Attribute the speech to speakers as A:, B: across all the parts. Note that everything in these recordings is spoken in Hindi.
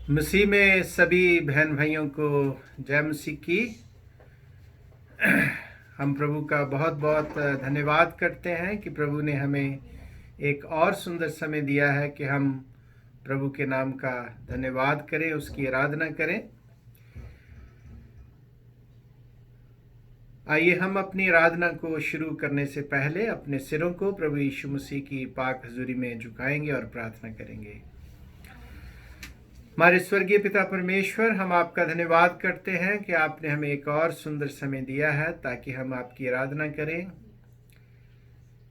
A: मसीह में सभी बहन भाइयों को जय मसीह की। हम प्रभु का बहुत बहुत धन्यवाद करते हैं कि प्रभु ने हमें एक और सुंदर समय दिया है कि हम प्रभु के नाम का धन्यवाद करें, उसकी आराधना करें। आइए हम अपनी आराधना को शुरू करने से पहले अपने सिरों को प्रभु यीशु मसीह की पाक हजूरी में झुकाएंगे और प्रार्थना करेंगे। हमारे स्वर्गीय पिता परमेश्वर, हम आपका धन्यवाद करते हैं कि आपने हमें एक और सुंदर समय दिया है ताकि हम आपकी आराधना करें।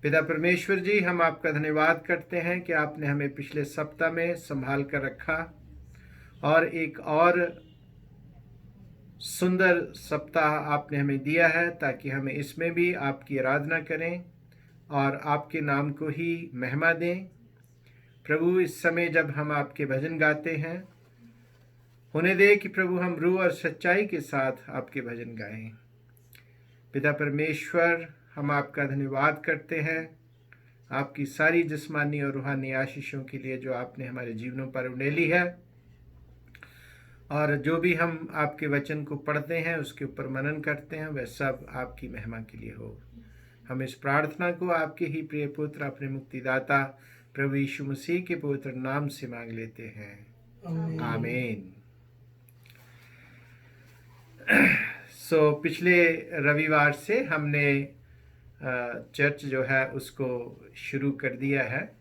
A: पिता परमेश्वर जी, हम आपका धन्यवाद करते हैं कि आपने हमें पिछले सप्ताह में संभाल कर रखा और एक और सुंदर सप्ताह आपने हमें दिया है ताकि हमें इसमें भी आपकी आराधना करें और आपके नाम को ही महिमा दें। प्रभु, इस समय जब हम आपके भजन गाते हैं, होने दे कि प्रभु हम रूह और सच्चाई के साथ आपके भजन गाएं। पिता परमेश्वर, हम आपका धन्यवाद करते हैं आपकी सारी जिस्मानी और रूहानी आशीषों के लिए जो आपने हमारे जीवनों पर उंडेली है, और जो भी हम आपके वचन को पढ़ते हैं, उसके ऊपर मनन करते हैं, वह सब आपकी महिमा के लिए हो। हम इस प्रार्थना को आपके ही प्रिय पुत्र, अपने मुक्तिदाता प्रभु यीशु मसीह के पवित्र नाम से मांग लेते हैं, आमीन। पिछले रविवार से हमने चर्च जो है उसको शुरू कर दिया है,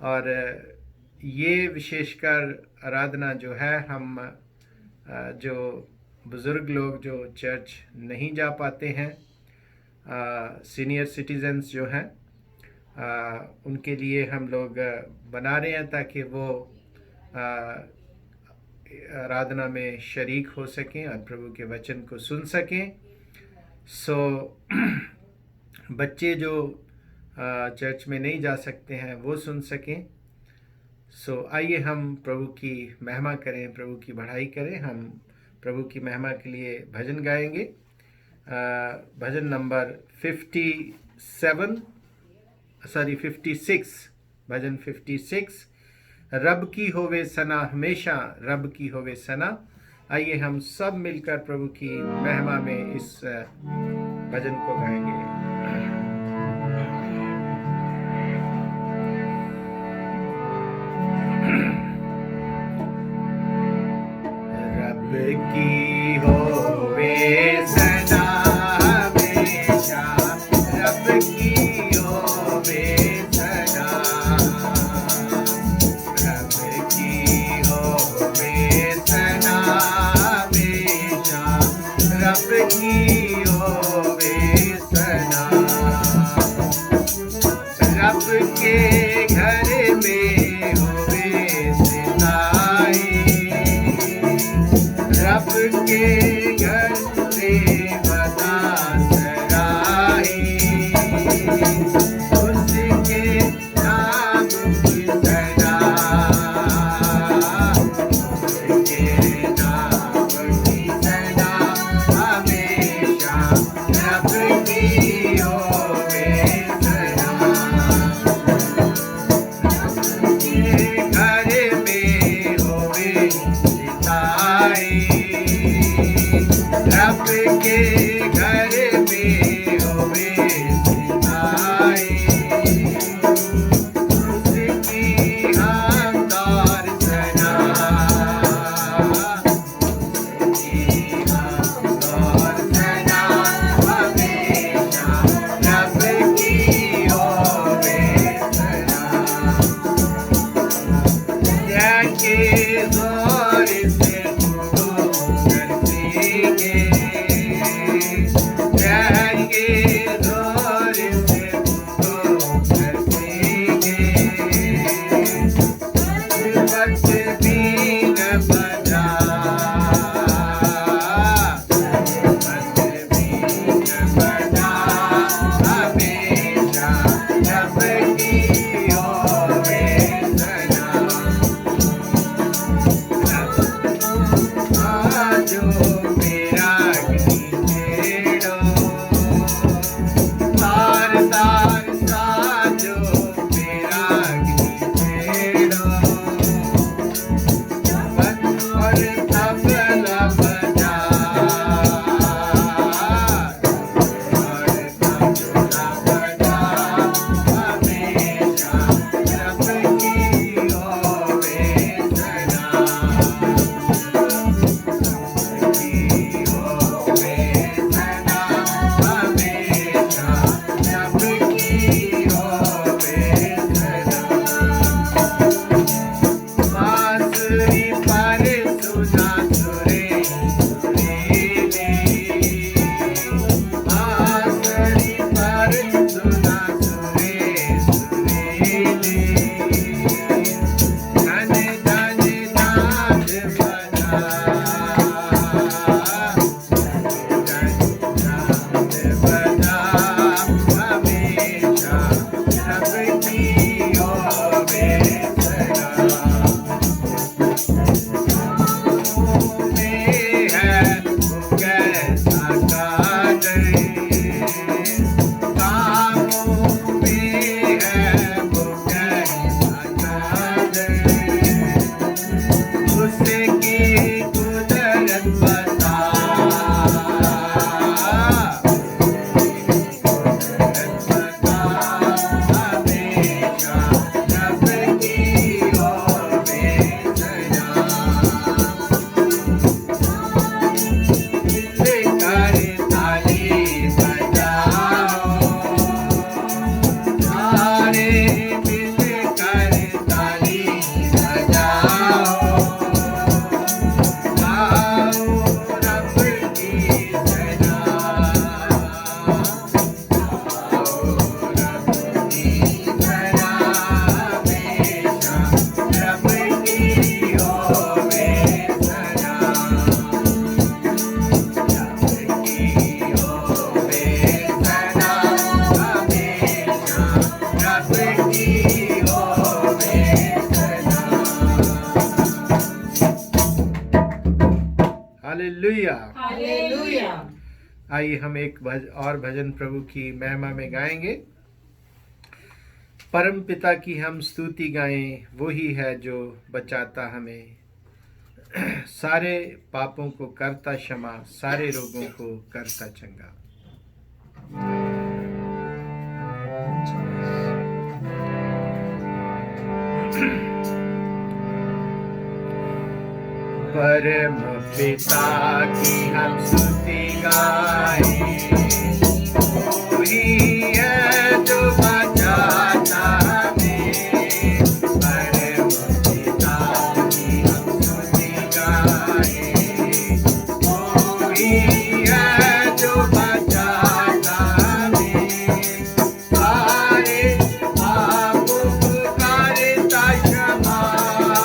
A: और ये विशेषकर आराधना जो है हम जो बुज़ुर्ग लोग जो चर्च नहीं जा पाते हैं, सीनियर सिटीजन्स जो हैं, उनके लिए हम लोग बना रहे हैं ताकि वो आराधना में शरीक हो सकें और प्रभु के वचन को सुन सकें। बच्चे जो चर्च में नहीं जा सकते हैं वो सुन सकें। आइए हम प्रभु की महिमा करें, प्रभु की बढ़ाई करें। हम प्रभु की महिमा के लिए भजन गाएंगे। भजन नंबर 56, भजन 56, रब की होवे सना, हमेशा रब की होवे सना। आइए हम सब मिलकर प्रभु की महिमा में इस भजन को गाएंगे। रब की होवे सना हमेशा, रब की होवे सना, रब की होवे सना हमेशा, रब की होवे सना। रब के घर में होवे सिताई, रब के घर में बता सराही, उसके नाम की सना, उसके नाम की सना हमेशा, रब की होवे सना। रब के घर में होवे सिताई, रब के घर में होवे सिताई, उसकी हमदौर सना, उसकी हमदौर सना हमेशा, रब की होवे सना। हालेलुया। आइए हम एक और भजन प्रभु की महिमा में गाएंगे। परम पिता की हम स्तुति गाएं, वो ही है जो बचाता हमें, सारे पापों को करता क्षमा, सारे रोगों को करता चंगा। परम पिता की हम स्तुति गाएं, वो ही है जो बचाता हमें। परम पिता की हम स्तुति गाएं, वो ही है जो बचाता हमें, सारे पापों को करता क्षमा, सारे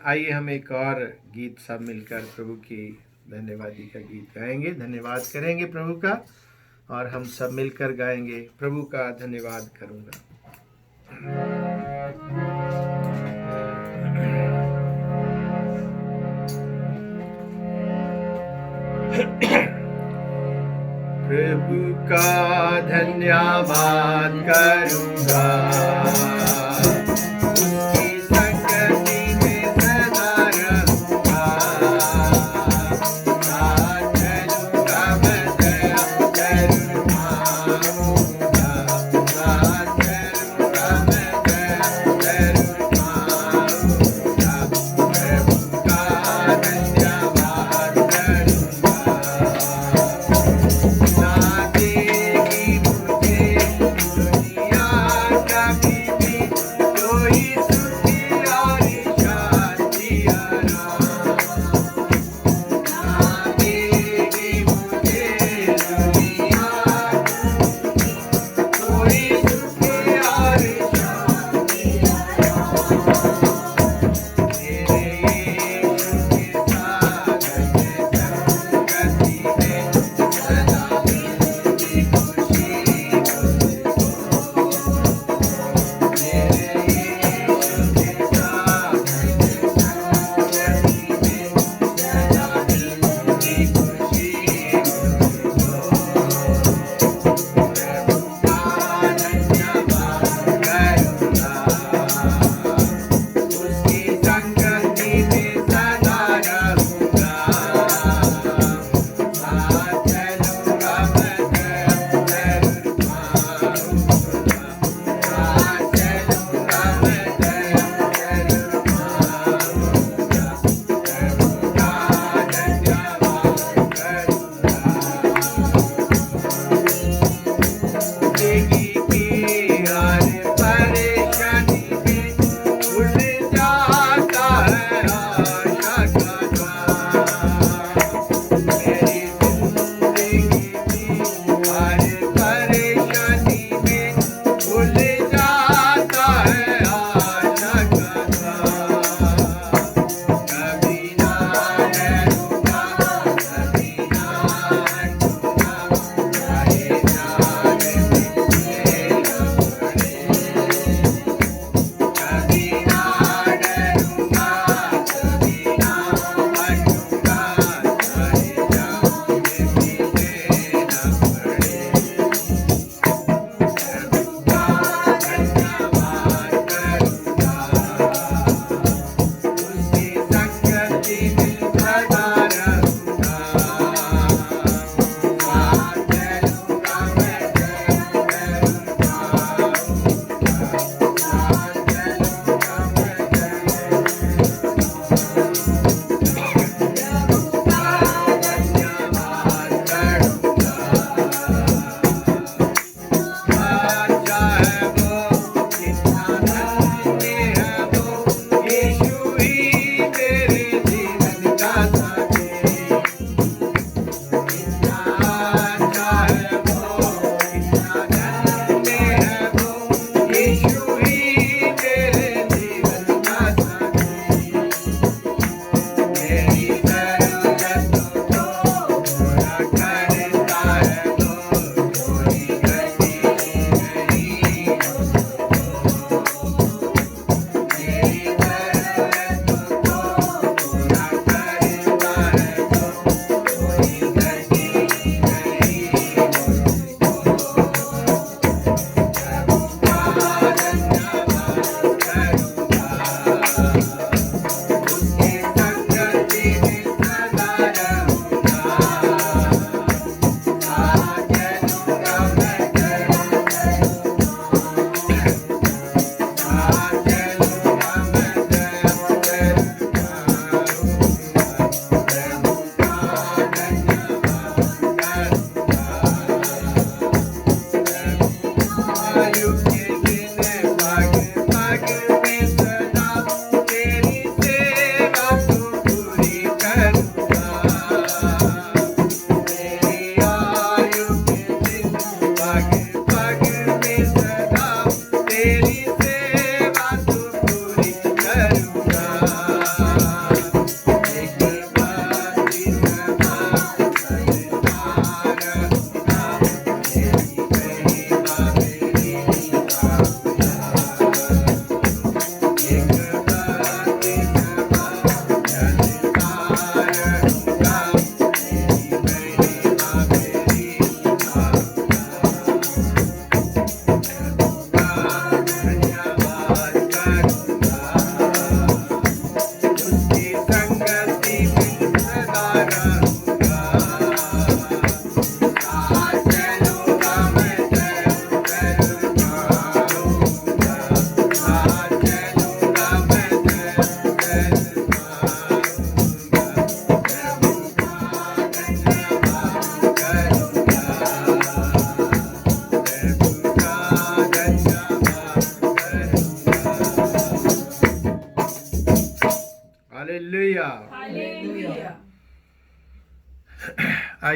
A: आइए हम एक और गीत सब मिलकर प्रभु की धन्यवादी का गीत गाएंगे, धन्यवाद करेंगे प्रभु का, और हम सब मिलकर गाएंगे प्रभु का धन्यवाद करूँगा। प्रभु का धन्यवाद करूँगा, उसकी संगति में सदा रहूँगा। साथ चलूँगा मैं दया जरूर पाऊँगा, साथ चलूँगा मैं दया जरूर पाऊँगा। प्रभु का धन्यवाद करूँगा। ना देगी मुझे दुनिया कभी भी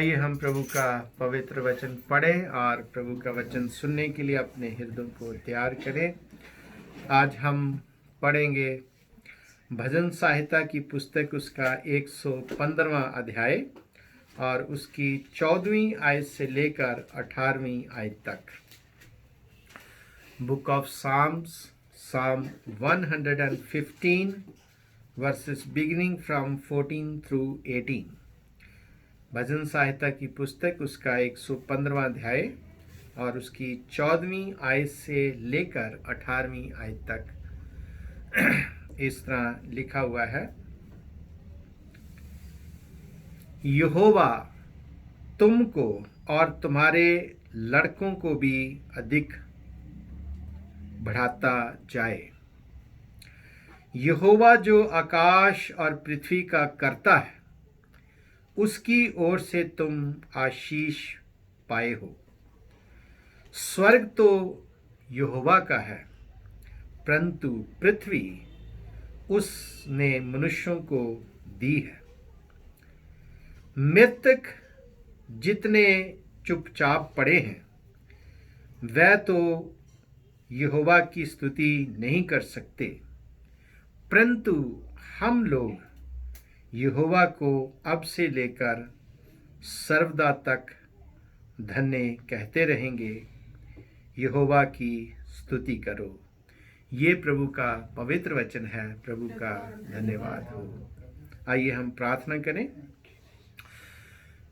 A: आइए हम प्रभु का पवित्र वचन पढ़ें और प्रभु का वचन सुनने के लिए अपने हृदय को तैयार करें। आज हम पढ़ेंगे भजन संहिता की पुस्तक, उसका 115वां अध्याय और उसकी 14वीं आयत से लेकर 18वीं आयत तक। Book of Psalms, Psalm 115 verses beginning from 14 through 18। भजन संहिता की पुस्तक, उसका 115वां अध्याय और उसकी 14वीं आयत से लेकर 18वीं आयत तक इस तरह लिखा हुआ है। यहोवा तुमको और तुम्हारे लड़कों को भी अधिक बढ़ाता जाए। यहोवा जो आकाश और पृथ्वी का कर्ता है, उसकी ओर से तुम आशीष पाए हो। स्वर्ग तो यहोवा का है, परंतु पृथ्वी उसने मनुष्यों को दी है। मृतक जितने चुपचाप पड़े हैं, वह तो यहोवा की स्तुति नहीं कर सकते, परंतु हम लोग यहोवा को अब से लेकर सर्वदा तक धन्य कहते रहेंगे। यहोवा की स्तुति करो। ये प्रभु का पवित्र वचन है। प्रभु का धन्यवाद हो। आइए हम प्रार्थना करें।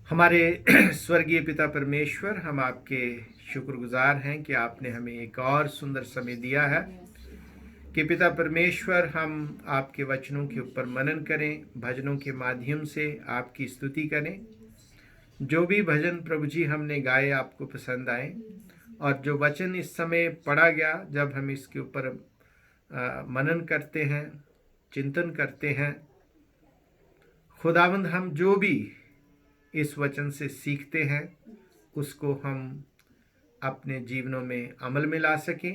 A: हमारे स्वर्गीय पिता परमेश्वर, हम आपके शुक्रगुजार हैं कि आपने हमें एक और सुंदर समय दिया है कि पिता परमेश्वर हम आपके वचनों के ऊपर मनन करें, भजनों के माध्यम से आपकी स्तुति करें। जो भी भजन प्रभु जी हमने गाए आपको पसंद आए, और जो वचन इस समय पढ़ा गया, जब हम इसके ऊपर मनन करते हैं, चिंतन करते हैं, खुदावंद हम जो भी इस वचन से सीखते हैं उसको हम अपने जीवनों में अमल में ला सकें।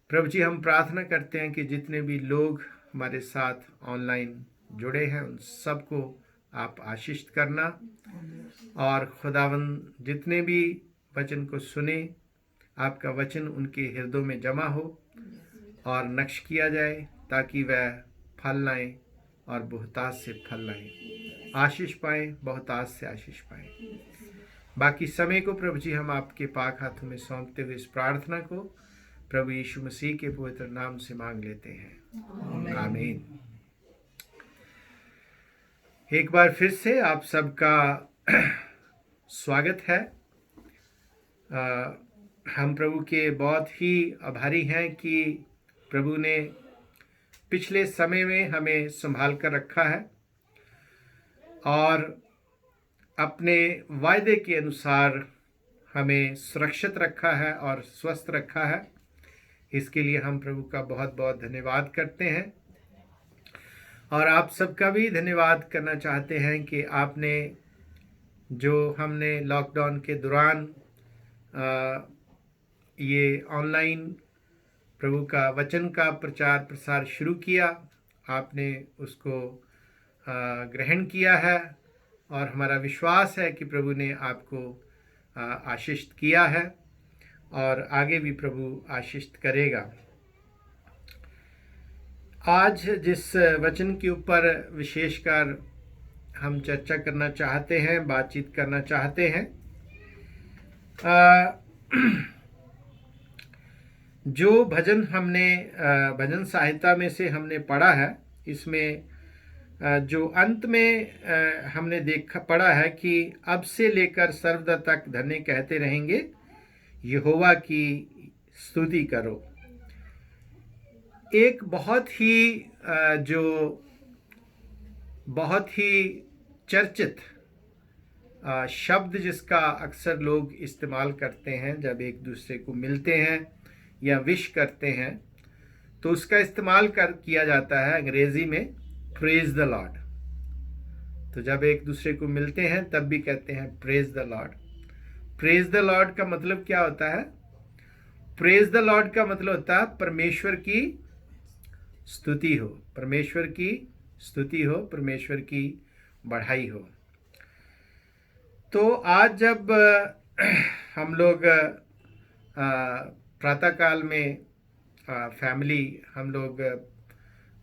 A: प्रभु जी, हम प्रार्थना करते हैं कि जितने भी लोग हमारे साथ ऑनलाइन जुड़े हैं उन सबको आप आशीष करना, और खुदावंद जितने भी वचन को सुने, आपका वचन उनके हृदयों में जमा हो और नक्श किया जाए, ताकि वह फल लाएं और बहुतायत से फल लाएं, आशीष पाएं, बहुतायत से आशीष पाएं। बाकी समय को प्रभु जी हम आपके पाक हाथों में सौंपते हुए इस प्रार्थना को प्रभु यीशु मसीह के पवित्र नाम से मांग लेते हैं, आमीन। एक बार फिर से आप सबका स्वागत है। हम प्रभु के बहुत ही आभारी हैं कि प्रभु ने पिछले समय में हमें संभाल कर रखा है और अपने वायदे के अनुसार हमें सुरक्षित रखा है और स्वस्थ रखा है। इसके लिए हम प्रभु का बहुत बहुत धन्यवाद करते हैं, और आप सबका भी धन्यवाद करना चाहते हैं कि आपने जो हमने लॉकडाउन के दौरान ये ऑनलाइन प्रभु का वचन का प्रचार प्रसार शुरू किया, आपने उसको ग्रहण किया है, और हमारा विश्वास है कि प्रभु ने आपको आशीष किया है और आगे भी प्रभु आशीष करेगा। आज जिस वचन के ऊपर विशेषकर हम चर्चा करना चाहते हैं, बातचीत करना चाहते हैं, जो भजन हमने भजन संहिता में से हमने पढ़ा है, इसमें जो अंत में हमने पढ़ा है कि अब से लेकर सर्वदा तक धन्य कहते रहेंगे, यहोवा की स्तुति करो। एक बहुत ही चर्चित शब्द जिसका अक्सर लोग इस्तेमाल करते हैं जब एक दूसरे को मिलते हैं या विश करते हैं, तो उसका इस्तेमाल किया जाता है अंग्रेजी में प्रेज द लॉर्ड। तो जब एक दूसरे को मिलते हैं तब भी कहते हैं praise the Lord. Praise the Lord का मतलब क्या होता है? प्रेज द लॉर्ड का मतलब होता है परमेश्वर की स्तुति हो, परमेश्वर की स्तुति हो, परमेश्वर की बढ़ाई हो। तो आज जब हम लोग प्रातःकाल में फैमिली हम लोग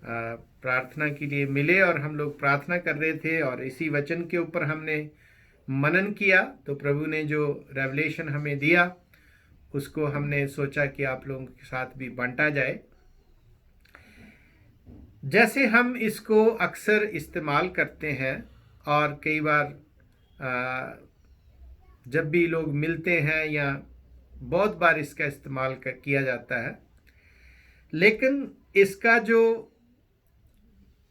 A: प्रार्थना के लिए मिले और हम लोग प्रार्थना कर रहे थे और इसी वचन के ऊपर हमने मनन किया, तो प्रभु ने जो रेवलेशन हमें दिया उसको हमने सोचा कि आप लोगों के साथ भी बांटा जाए। जैसे हम इसको अक्सर इस्तेमाल करते हैं और कई बार जब भी लोग मिलते हैं या बहुत बार इसका इस्तेमाल किया जाता है, लेकिन इसका जो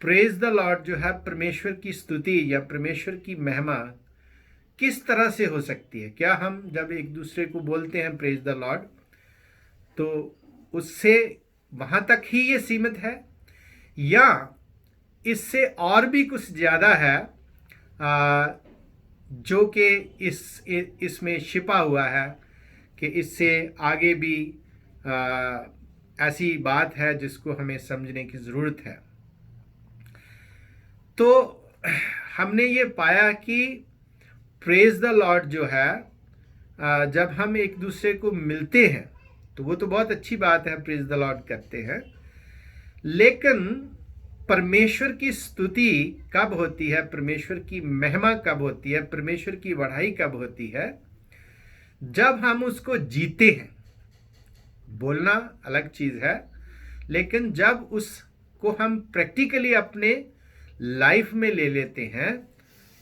A: प्रेज द लॉर्ड जो है, परमेश्वर की स्तुति या परमेश्वर की महिमा किस तरह से हो सकती है? क्या हम जब एक दूसरे को बोलते हैं प्रेज द लॉर्ड तो उससे वहाँ तक ही ये सीमित है या इससे और भी कुछ ज़्यादा है जो कि इसमें छिपा हुआ है कि इससे आगे भी ऐसी बात है जिसको हमें समझने की ज़रूरत है। तो हमने ये पाया कि प्रेज द लॉर्ड जो है, जब हम एक दूसरे को मिलते हैं तो वो तो बहुत अच्छी बात है, प्रेज द लॉर्ड करते हैं, लेकिन परमेश्वर की स्तुति कब होती है, परमेश्वर की महिमा कब होती है, परमेश्वर की बढ़ाई कब होती है? जब हम उसको जीते हैं। बोलना अलग चीज़ है, लेकिन जब उसको हम प्रैक्टिकली अपने लाइफ में ले लेते हैं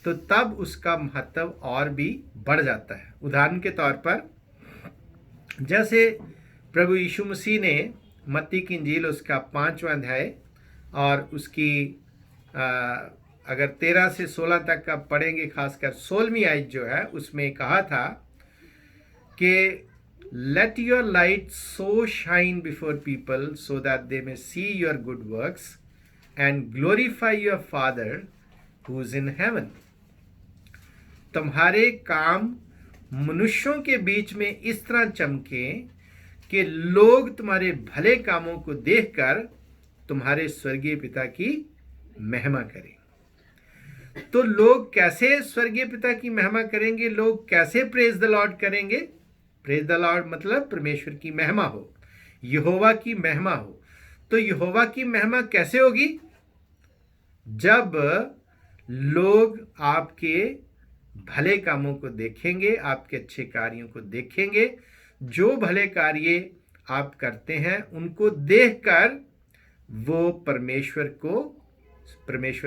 A: तो तब उसका महत्व और भी बढ़ जाता है। उदाहरण के तौर पर जैसे प्रभु यीशु मसीह ने मत्ती की इंजील उसका 5वां अध्याय और उसकी अगर 13 से 16 तक का पढ़ेंगे, खासकर 16वीं आयत जो है उसमें कहा था कि let your light so shine before people so that they may see your good works and glorify your father who is in heaven. तुम्हारे काम मनुष्यों के बीच में इस तरह चमके कि लोग तुम्हारे भले कामों को देखकर तुम्हारे स्वर्गीय पिता की महिमा करें। तो लोग कैसे स्वर्गीय पिता की महिमा करेंगे? लोग कैसे प्रेज द लॉर्ड करेंगे? प्रेज द लॉर्ड मतलब परमेश्वर की महिमा हो, यहोवा की महिमा हो। तो यहोवा की महिमा कैसे होगी? जब लोग आपके भले कामों को देखेंगे, आपके अच्छे कार्यों को देखेंगे, जो भले कार्य आप करते हैं उनको देखकर वो परमेश्वर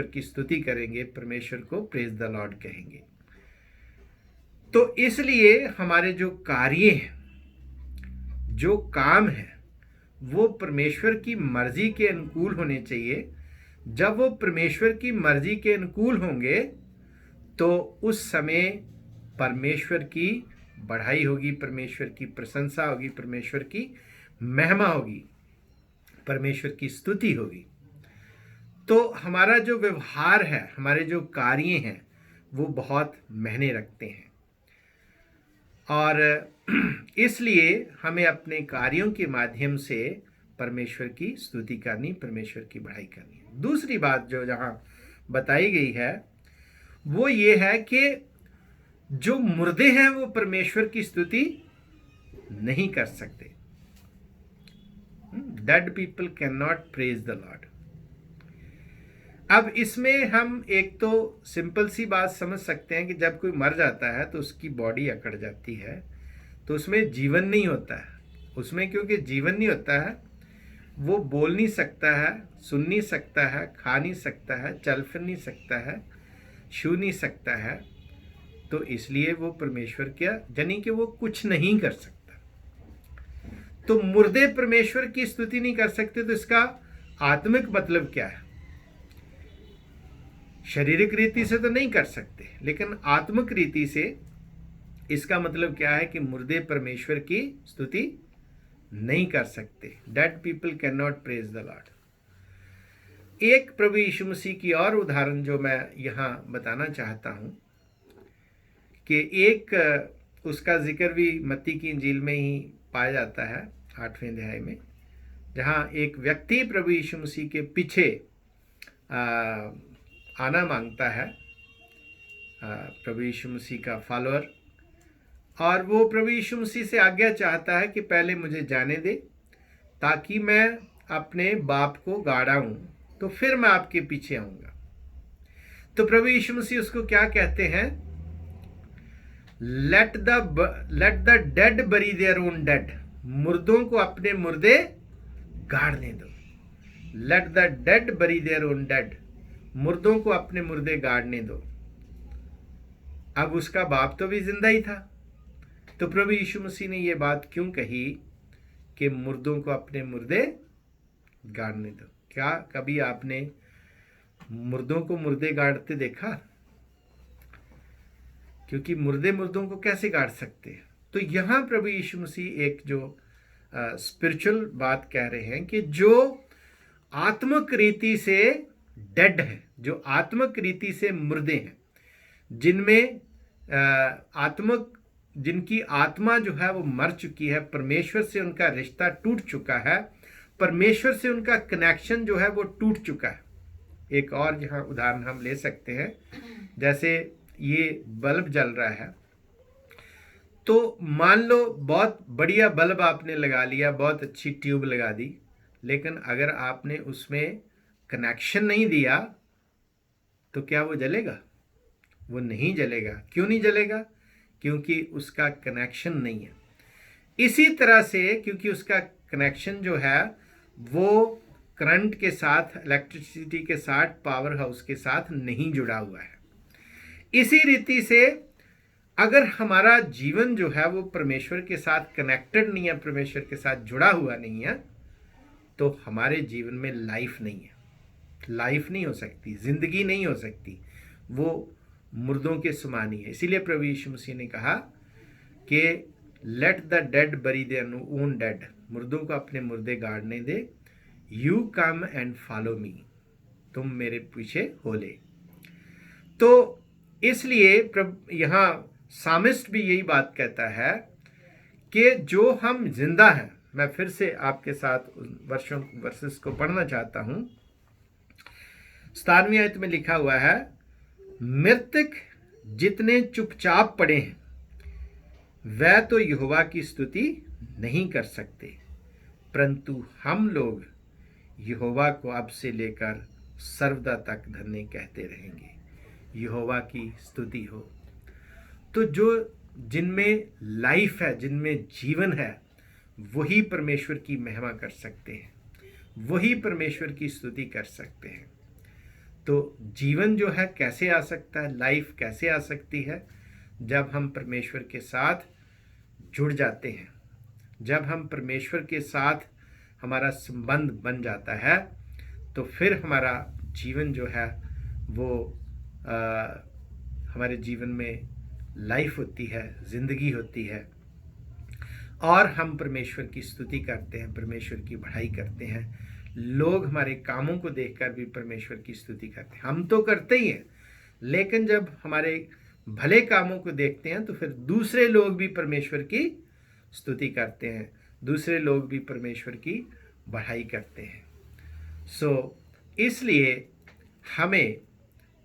A: की स्तुति करेंगे, परमेश्वर को प्रेज द लॉर्ड कहेंगे। तो इसलिए हमारे जो कार्य हैं, जो काम है, वो परमेश्वर की मर्जी के अनुकूल होने चाहिए। जब वो परमेश्वर की मर्जी के अनुकूल होंगे तो उस समय परमेश्वर की बढ़ाई होगी, परमेश्वर की प्रशंसा होगी, परमेश्वर की महिमा होगी, परमेश्वर की स्तुति होगी। तो हमारा जो व्यवहार है, हमारे जो कार्य हैं, वो बहुत मायने रखते हैं और इसलिए हमें अपने कार्यों के माध्यम से परमेश्वर की स्तुति करनी, परमेश्वर की बढ़ाई करनी। दूसरी बात जो जहाँ बताई गई है वो ये है कि जो मुर्दे हैं वो परमेश्वर की स्तुति नहीं कर सकते। Dead people can not praise the Lord. अब इसमें हम एक तो सिंपल सी बात समझ सकते हैं कि जब कोई मर जाता है तो उसकी बॉडी अकड़ जाती है, तो उसमें जीवन नहीं होता है। उसमें क्योंकि जीवन नहीं होता है, वो बोल नहीं सकता है, सुन नहीं सकता है, खा नहीं सकता है, चल फिर नहीं सकता है, छू नहीं सकता है, तो इसलिए वो परमेश्वर क्या, यानी कि वो कुछ नहीं कर सकता। तो मुर्दे परमेश्वर की स्तुति नहीं कर सकते, तो इसका आत्मिक मतलब क्या है? शारीरिक रीति से तो नहीं कर सकते, लेकिन आत्मिक रीति से इसका मतलब क्या है कि मुर्दे परमेश्वर की स्तुति नहीं कर सकते। Dead people can not praise the Lord. एक प्रभु यीशु मसीह की और उदाहरण जो मैं यहाँ बताना चाहता हूँ कि एक उसका जिक्र भी मत्ती की इंजील में ही पाया जाता है 8वें अध्याय में, जहाँ एक व्यक्ति प्रभु यीशु मसीह के पीछे आना मांगता है प्रभु यीशु मसीह का फॉलोअर, और वो प्रभु यीशु मसीह से आज्ञा चाहता है कि पहले मुझे जाने दे ताकि मैं अपने बाप को गाड़ाऊं, तो फिर मैं आपके पीछे आऊंगा। तो प्रभु यीशु मसीह उसको क्या कहते हैं? Late the dead bury their own dead. मुर्दों को अपने मुर्दे गाड़ने दो। Late the dead bury their own dead. मुर्दों को अपने मुर्दे गाड़ने दो। अब उसका बाप तो भी जिंदा ही था, तो प्रभु यीशु मसीह ने यह बात क्यों कही कि मुर्दों को अपने मुर्दे गाड़ने दो? क्या कभी आपने मुर्दों को मुर्दे गाड़ते देखा? क्योंकि मुर्दे मुर्दों को कैसे गाड़ सकते हैं? तो यहां प्रभु यीशु मसीह एक जो स्पिरिचुअल बात कह रहे हैं कि जो आत्मिक रीति से डेड है, जो आत्मिक रीति से मुर्दे हैं, जिनमें जिनकी आत्मा जो है वो मर चुकी है, परमेश्वर से उनका रिश्ता टूट चुका है, परमेश्वर से उनका कनेक्शन जो है वो टूट चुका है। एक और यहाँ उदाहरण हम ले सकते हैं, जैसे ये बल्ब जल रहा है, तो मान लो बहुत बढ़िया बल्ब आपने लगा लिया, बहुत अच्छी ट्यूब लगा दी, लेकिन अगर आपने उसमें कनेक्शन नहीं दिया तो क्या वो जलेगा? वो नहीं जलेगा। क्यों नहीं जलेगा? क्योंकि उसका कनेक्शन नहीं है। इसी तरह से क्योंकि उसका कनेक्शन जो है वो करंट के साथ, इलेक्ट्रिसिटी के साथ, पावर हाउस के साथ नहीं जुड़ा हुआ है। इसी रीति से अगर हमारा जीवन जो है वो परमेश्वर के साथ कनेक्टेड नहीं है, परमेश्वर के साथ जुड़ा हुआ नहीं है, तो हमारे जीवन में लाइफ नहीं है, लाइफ नहीं हो सकती, जिंदगी नहीं हो सकती, वो मुर्दों के समान ही है। इसीलिए प्रभु यीशु मसीह ने कहा कि let the dead bury their own dead. मुर्दों को अपने मुर्दे गाड़ने दे। You come and follow me. तुम मेरे पीछे हो ले। तो इसलिए यहाँ सामिस्ट भी यही बात कहता है कि जो हम जिंदा हैं, मैं फिर से आपके साथ वर्सेस को पढ़ना चाहता हूं। 17वीं आयत में लिखा हुआ है, मृतक जितने चुपचाप पड़े हैं वह तो यहोवा की स्तुति नहीं कर सकते, परंतु हम लोग यहोवा को अब से लेकर सर्वदा तक धन्य कहते रहेंगे। यहोवा की स्तुति हो। तो जो जिनमें लाइफ है, जिनमें जीवन है, वही परमेश्वर की महिमा कर सकते हैं, वही परमेश्वर की स्तुति कर सकते हैं। तो जीवन जो है कैसे आ सकता है, लाइफ कैसे आ सकती है? जब हम परमेश्वर के साथ जुड़ जाते हैं, जब हम परमेश्वर के साथ हमारा संबंध बन जाता है, तो फिर हमारा जीवन जो है वो हमारे जीवन में लाइफ होती है, जिंदगी होती है, और हम परमेश्वर की स्तुति करते हैं, परमेश्वर की बढ़ाई करते हैं। लोग हमारे कामों को देखकर भी परमेश्वर की स्तुति करते हैं। हम तो करते ही हैं, लेकिन जब हमारे भले कामों को देखते हैं तो फिर दूसरे लोग भी परमेश्वर की स्तुति करते हैं, दूसरे लोग भी परमेश्वर की बढ़ाई करते हैं। इसलिए हमें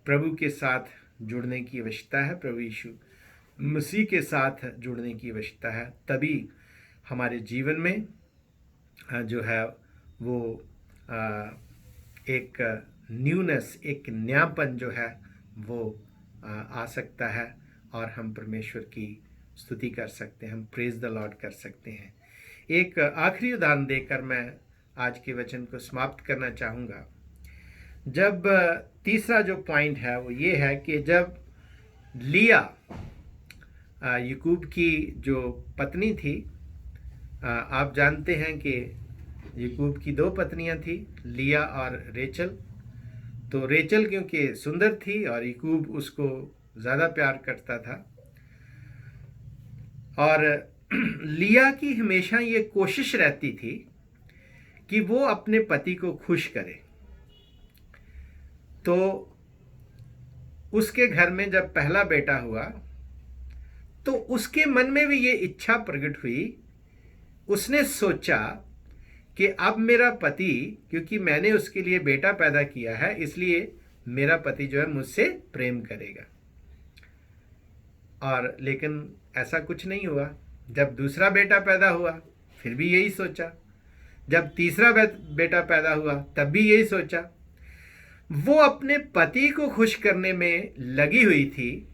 A: प्रभु के साथ जुड़ने की आवश्यकता है, प्रभु यीशु मसीह के साथ जुड़ने की आवश्यकता है। तभी हमारे जीवन में जो है वो एक न्यूनेस, एक नयापन जो है वो आ सकता है, और हम परमेश्वर की स्तुति कर सकते हैं, हम प्रेज द लॉर्ड कर सकते हैं। एक आखिरी उदाहरण देकर मैं आज के वचन को समाप्त करना चाहूँगा। जब तीसरा जो पॉइंट है वो ये है कि जब लिया याकूब की जो पत्नी थी, आप जानते हैं कि याकूब की दो पत्नियां थी, लिया और रेचल। तो रेचल क्योंकि सुंदर थी और याकूब उसको ज़्यादा प्यार करता था, और लिया की हमेशा ये कोशिश रहती थी कि वो अपने पति को खुश करे। तो उसके घर में जब पहला बेटा हुआ तो उसके मन में भी ये इच्छा प्रकट हुई। उसने सोचा कि अब मेरा पति, क्योंकि मैंने उसके लिए बेटा पैदा किया है, इसलिए मेरा पति जो है मुझसे प्रेम करेगा। और लेकिन ऐसा कुछ नहीं हुआ। जब दूसरा बेटा पैदा हुआ फिर भी यही सोचा, जब तीसरा बेटा पैदा हुआ तब भी यही सोचा। वो अपने पति को खुश करने में लगी हुई थी,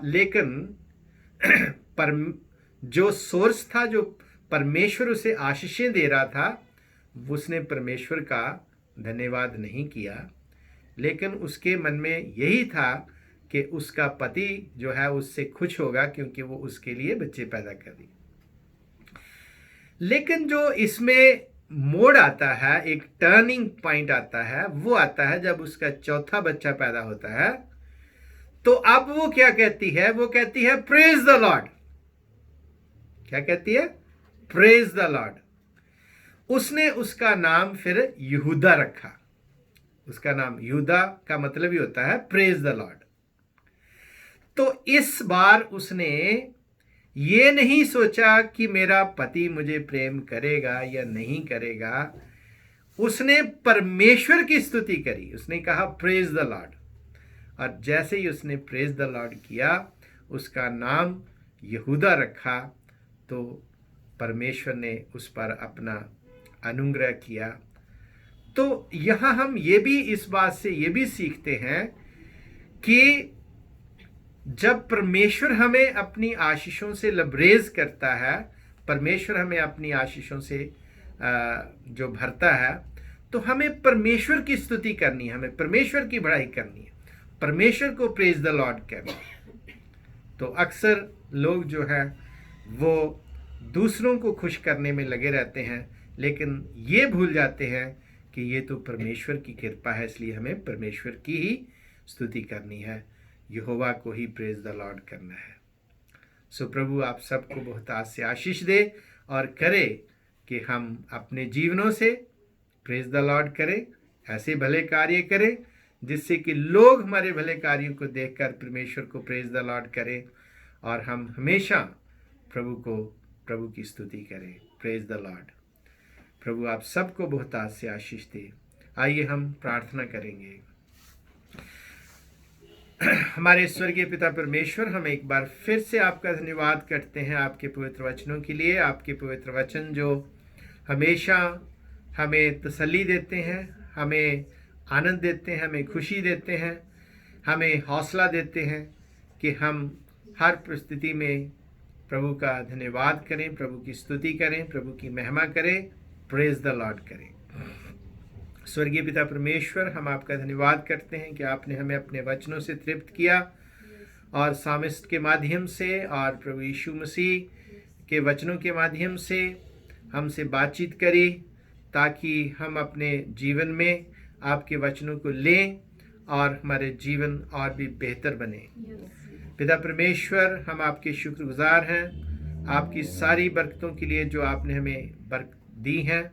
A: लेकिन पर जो सोर्स था, जो परमेश्वर उसे आशीषें दे रहा था, उसने परमेश्वर का धन्यवाद नहीं किया। लेकिन उसके मन में यही था कि उसका पति जो है उससे खुश होगा क्योंकि वो उसके लिए बच्चे पैदा कर रही। लेकिन जो इसमें मोड़ आता है, एक टर्निंग पॉइंट आता है, वो आता है जब उसका चौथा बच्चा पैदा होता है। तो अब वो क्या कहती है? वो कहती है प्रेज द लॉर्ड। क्या कहती है? Praise the Lord. उसने उसका नाम फिर यहूदा रखा। उसका नाम यहूदा का मतलब ही होता है प्रेज द लॉर्ड। तो इस बार उसने ये नहीं सोचा कि मेरा पति मुझे प्रेम करेगा या नहीं करेगा। उसने परमेश्वर की स्तुति करी। उसने कहा प्रेज द लॉर्ड, और जैसे ही उसने प्रेज द लॉर्ड किया, उसका नाम यहूदा रखा, तो परमेश्वर ने उस पर अपना अनुग्रह किया। तो यहाँ हम ये भी इस बात से ये भी सीखते हैं कि जब परमेश्वर हमें अपनी आशीषों से लबरेज करता है, परमेश्वर हमें अपनी आशीषों से जो भरता है, तो हमें परमेश्वर की स्तुति करनी है, हमें परमेश्वर की बड़ाई करनी है, परमेश्वर को प्रेज द लॉर्ड कहना है। तो अक्सर लोग जो है वो दूसरों को खुश करने में लगे रहते हैं, लेकिन ये भूल जाते हैं कि ये तो परमेश्वर की कृपा है, इसलिए हमें परमेश्वर की ही स्तुति करनी है, यहोवा को ही प्रेज द लॉर्ड करना है। सो प्रभु आप सबको बहुतायत से आशीष दे और करे कि हम अपने जीवनों से प्रेज द लॉर्ड करें, ऐसे भले कार्य करें जिससे कि लोग हमारे भले कार्यों को देखकर परमेश्वर को प्रेज द लॉर्ड करें, और हम हमेशा प्रभु की स्तुति करें। Praise the Lord. प्रभु आप सबको बहुतायत से आशीष दे। आइए हम प्रार्थना करेंगे। हमारे स्वर्गीय पिता परमेश्वर, हम एक बार फिर से आपका धन्यवाद करते हैं आपके पवित्र वचनों के लिए। आपके पवित्र वचन जो हमेशा हमें तसल्ली देते हैं, हमें आनंद देते हैं, हमें खुशी देते हैं, हमें हौसला देते हैं कि हम हर परिस्थिति में प्रभु का धन्यवाद करें, प्रभु की स्तुति करें, प्रभु की महिमा करें, प्रेज द लॉर्ड करें। स्वर्गीय पिता परमेश्वर, हम आपका धन्यवाद करते हैं कि आपने हमें अपने वचनों से तृप्त किया और सामिस्ट के माध्यम से और प्रभु यीशु मसीह के वचनों के माध्यम से हमसे बातचीत करी, ताकि हम अपने जीवन में आपके वचनों को लें और हमारे जीवन और भी बेहतर बने। पिता परमेश्वर, हम आपके शुक्रगुजार हैं आपकी सारी बरकतों के लिए जो आपने हमें बरकत दी हैं,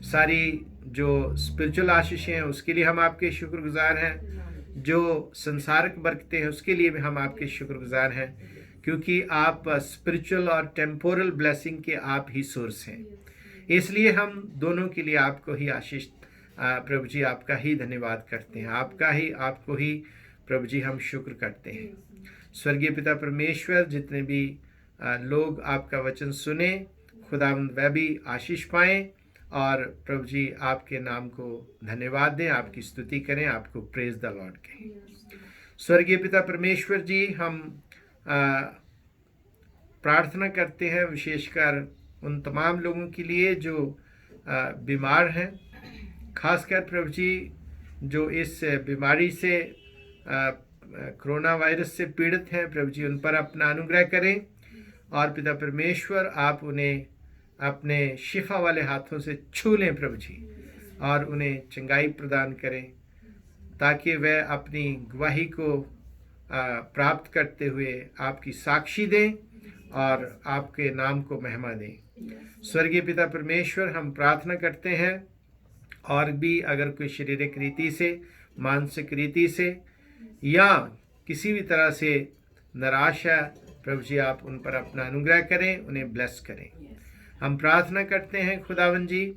A: सारी जो स्पिरिचुअल आशीषें हैं उसके लिए हम आपके शुक्रगुजार हैं, जो संसारिक बरकतें हैं उसके लिए भी हम आपके शुक्रगुजार हैं, क्योंकि आप स्पिरिचुअल और टेम्पोरल ब्लेसिंग के आप ही सोर्स हैं। इसलिए हम दोनों के लिए आपको ही आशीष प्रभु जी आपका ही धन्यवाद करते हैं, आपको ही प्रभु जी हम शुक्र करते हैं। स्वर्गीय पिता परमेश्वर, जितने भी लोग आपका वचन सुने, खुदावंद वह भी आशीष पाएं और प्रभु जी आपके नाम को धन्यवाद दें, आपकी स्तुति करें, आपको प्रेज द लॉर्ड कहें। स्वर्गीय पिता परमेश्वर जी, हम प्रार्थना करते हैं विशेषकर उन तमाम लोगों के लिए जो बीमार हैं, खासकर प्रभु जी जो इस बीमारी से कोरोना वायरस से पीड़ित हैं, प्रभु जी उन पर अपना अनुग्रह करें और पिता परमेश्वर आप उन्हें अपने शिफा वाले हाथों से छू लें प्रभु जी, और उन्हें चंगाई प्रदान करें, ताकि वह अपनी गवाही को प्राप्त करते हुए आपकी साक्षी दें और आपके नाम को महिमा दें। स्वर्गीय पिता परमेश्वर, हम प्रार्थना करते हैं और भी अगर कोई शारीरिक रीति से, मानसिक रीति से या किसी भी तरह से निराश है, प्रभु जी आप उन पर अपना अनुग्रह करें, उन्हें ब्लेस करें। हम प्रार्थना करते हैं खुदावन जी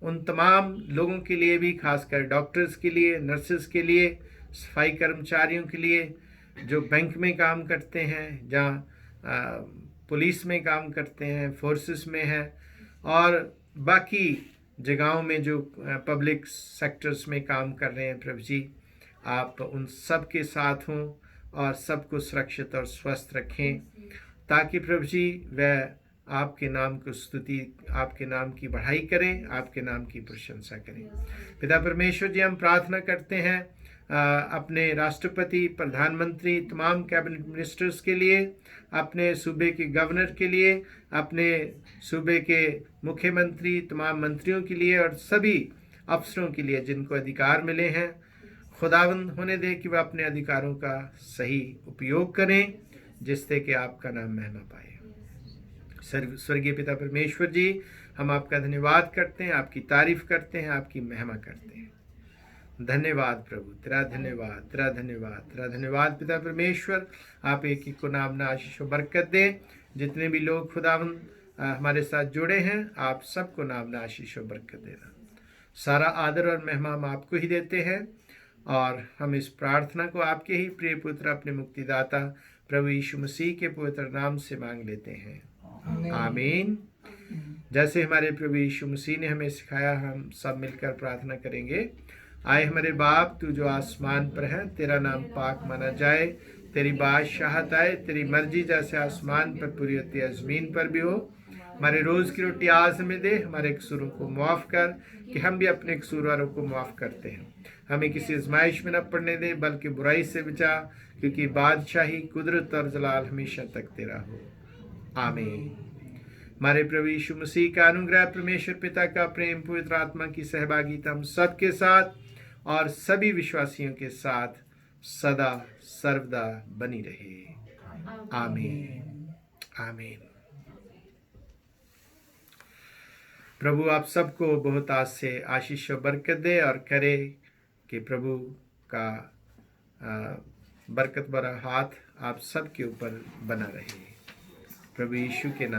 A: उन तमाम लोगों के लिए भी, खासकर डॉक्टर्स के लिए, नर्सेस के लिए, सफाई कर्मचारियों के लिए, जो बैंक में काम करते हैं, जहाँ पुलिस में काम करते हैं, फोर्सेस में है, और बाकी जगहों में जो पब्लिक सेक्टर्स में काम कर रहे हैं, प्रभु जी आप उन सब के साथ हों और सबको सुरक्षित और स्वस्थ रखें, ताकि प्रभु जी वह आपके नाम को स्तुति, आपके नाम की बढ़ाई करें, आपके नाम की प्रशंसा करें। पिता परमेश्वर जी, हम प्रार्थना करते हैं अपने राष्ट्रपति, प्रधानमंत्री, तमाम कैबिनेट मिनिस्टर्स के लिए, अपने सूबे के गवर्नर के लिए, अपने सूबे के मुख्यमंत्री, तमाम मंत्रियों के लिए और सभी अफसरों के लिए जिनको अधिकार मिले हैं। खुदावंद होने दे कि वह अपने अधिकारों का सही उपयोग करें, जिससे कि आपका नाम महिमा पाए। स्वर्गीय पिता परमेश्वर जी, हम आपका धन्यवाद करते हैं, आपकी तारीफ करते हैं, आपकी महिमा करते हैं। धन्यवाद प्रभु, तेरा धन्यवाद, तेरा धन्यवाद, तेरा धन्यवाद पिता परमेश्वर। आप एक एक को नाम ना आशीष और बरकत दे। जितने भी लोग खुदावंद हमारे साथ जुड़े हैं, आप सबको नाम ना आशीष और बरकत देना। सारा आदर और महिमा हम आपको ही देते हैं, और हम इस प्रार्थना को आपके ही प्रिय पुत्र, अपने मुक्तिदाता प्रभु यीशु मसीह के पवित्र नाम से मांग लेते हैं, आमीन। जैसे हमारे प्रभु यीशु मसीह ने हमें सिखाया, हम सब मिलकर प्रार्थना करेंगे। आए हमारे बाप, तू जो आसमान पर है, तेरा नाम पाक माना जाए, तेरी बादशाहत आए, तेरी मर्जी जैसे आसमान पर पूरी होती है ज़मीन पर भी हो। हमारे रोज़ की रोटी आज हमें दे, हमारे कसूरों को माफ़ कर कि हम भी अपने कसूरवारों को माफ़ करते हैं। हमें किसी आजमाइश में न पड़ने दे, बल्कि बुराई से बचा, क्योंकि बादशाही, कुदरत और जलाल हमेशा तक तेरा हो, आमीन। हमारे प्रभु यीशु मसीह का अनुग्रह, परमेश्वर पिता का प्रेम, पवित्र आत्मा की सहभागिता हम सबके साथ और सभी विश्वासियों के साथ सदा सर्वदा बनी रहे, आमीन, आमीन। प्रभु आप सबको बहुत आज से आशीष और बरकत दे, और करे कि प्रभु का बरकत भरा हाथ आप सबके ऊपर बना रहे। प्रभु यीशु के नाम